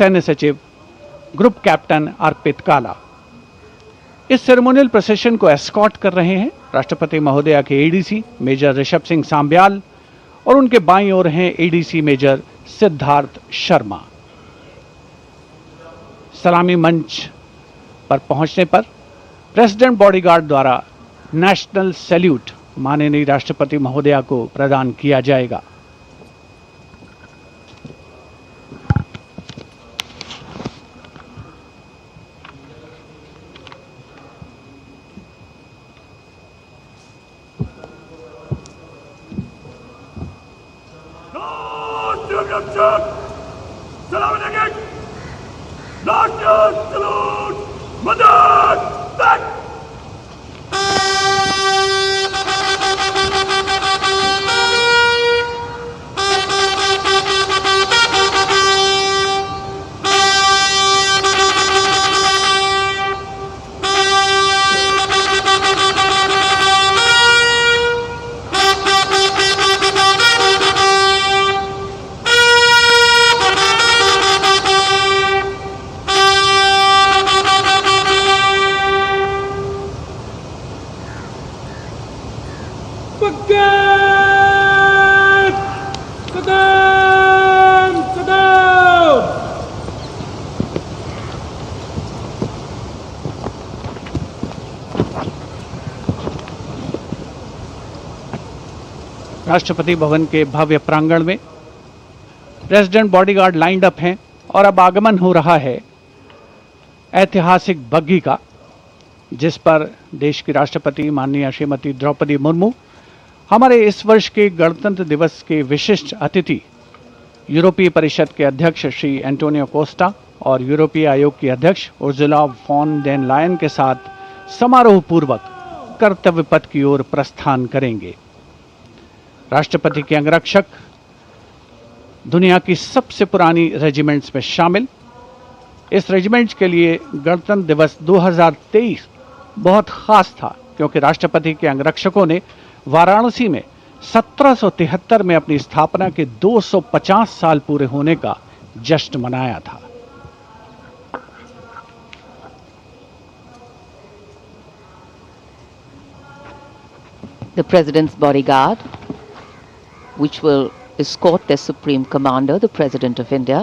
सैन्य सचिव group captain अर्पित काला। इस सेरेमोनियल प्रोसेशन को एस्कॉर्ट कर रहे हैं राष्ट्रपति महोदया के एडीसी मेजर ऋषभ सिंह सांब्याल और उनके बाईं ओर हैं एडीसी मेजर सिद्धार्थ शर्मा। सलामी मंच पर पहुंचने पर प्रेसिडेंट बॉडीगार्ड द्वारा नेशनल सैल्यूट माननीय राष्ट्रपति महोदया को प्रदान किया जाएगा। राष्ट्रपति भवन के भव्य प्रांगण में प्रेसिडेंट बॉडीगार्ड लाइंड अप हैं और अब आगमन हो रहा है ऐतिहासिक बग्घी का, जिस पर देश की राष्ट्रपति माननीय श्रीमती द्रौपदी मुर्मू, हमारे इस वर्ष के गणतंत्र दिवस के विशिष्ट अतिथि यूरोपीय परिषद के अध्यक्ष श्री एंटोनियो कोस्टा और यूरोपीय आयोग की अध्यक्ष उर्जुला वॉन डेर लायन के साथ समारोह पूर्वक कर्तव्य पथ की ओर प्रस्थान करेंगे। राष्ट्रपति के अंगरक्षक दुनिया की सबसे पुरानी रेजिमेंट्स में शामिल। इस रेजिमेंट के लिए गणतंत्र दिवस 2023 बहुत खास था, क्योंकि राष्ट्रपति के अंगरक्षकों ने वाराणसी में 1773 में अपनी स्थापना के 250 साल पूरे होने का जश्न मनाया था। The President's bodyguard, which will escort the Supreme Commander, the President of India,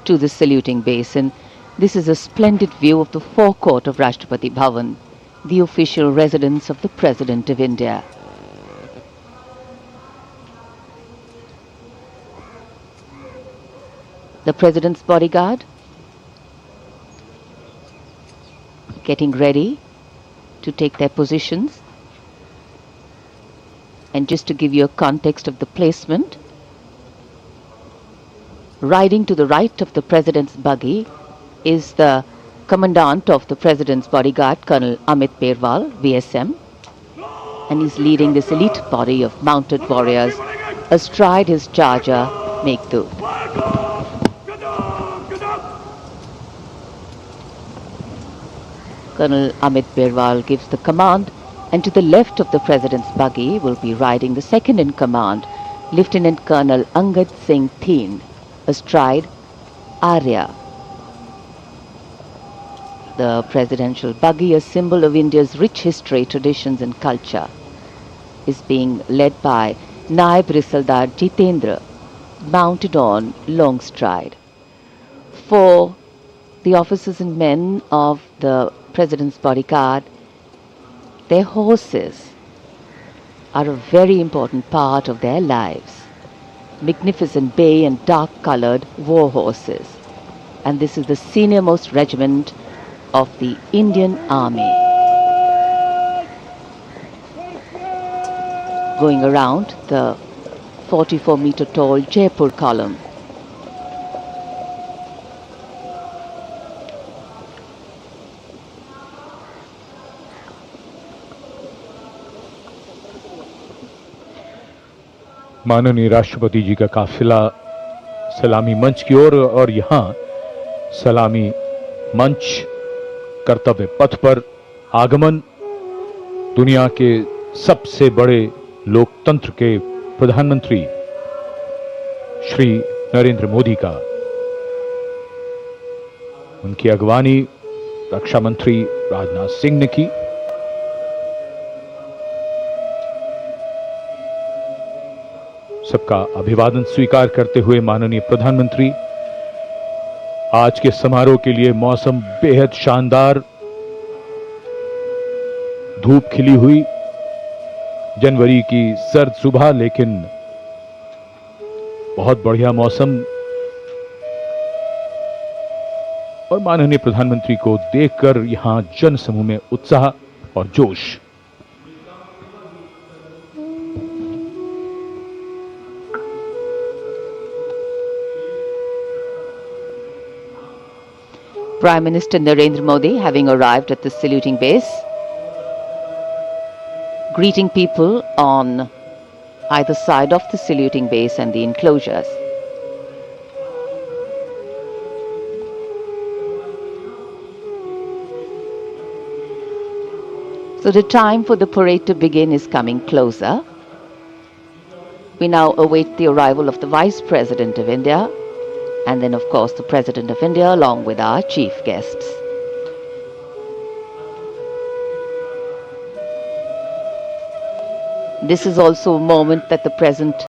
to the saluting basin. This is a splendid view of the forecourt of Rashtrapati Bhavan, the official residence of the President of India. The President's bodyguard getting ready to take their positions. And just to give you a context of the placement, riding to the right of the President's buggy is the Commandant of the President's bodyguard, Colonel Amit Berwal, VSM, and he's leading this elite body of mounted warriors astride his charger, Meghdoot. Colonel Amit Berwal gives the command, and to the left of the President's buggy will be riding the second in command, Lieutenant Colonel Angad Singh Thien, astride Arya. The presidential buggy, a symbol of India's rich history, traditions and culture, is being led by Naib Risaldar Jitendra, mounted on Longstride. For the officers and men of the President's bodyguard, their horses are a very important part of their lives. Magnificent bay and dark-colored war horses. And this is the senior-most regiment of the Indian Army. Going around the 44-meter tall Jaipur column. माननीय राष्ट्रपति जी का काफिला सलामी मंच की ओर और यहाँ सलामी मंच कर्तव्य पथ पर आगमन दुनिया के सबसे बड़े लोकतंत्र के प्रधानमंत्री श्री नरेंद्र मोदी का उनकी अगवानी रक्षा मंत्री राजनाथ सिंह ने की। सबका अभिवादन स्वीकार करते हुए माननीय प्रधानमंत्री, आज के समारोह के लिए मौसम बेहद शानदार, धूप खिली हुई, जनवरी की सर्द सुबह, लेकिन बहुत बढ़िया मौसम। और माननीय प्रधानमंत्री को देखकर यहां जन समूह में उत्साह और जोश। Prime Minister Narendra Modi, having arrived at the saluting base, greeting people on either side of the saluting base and the enclosures. So the time for the parade to begin is coming closer. We now await the arrival of the Vice President of India, and then of course the President of India along with our chief guests. This is also a moment that the present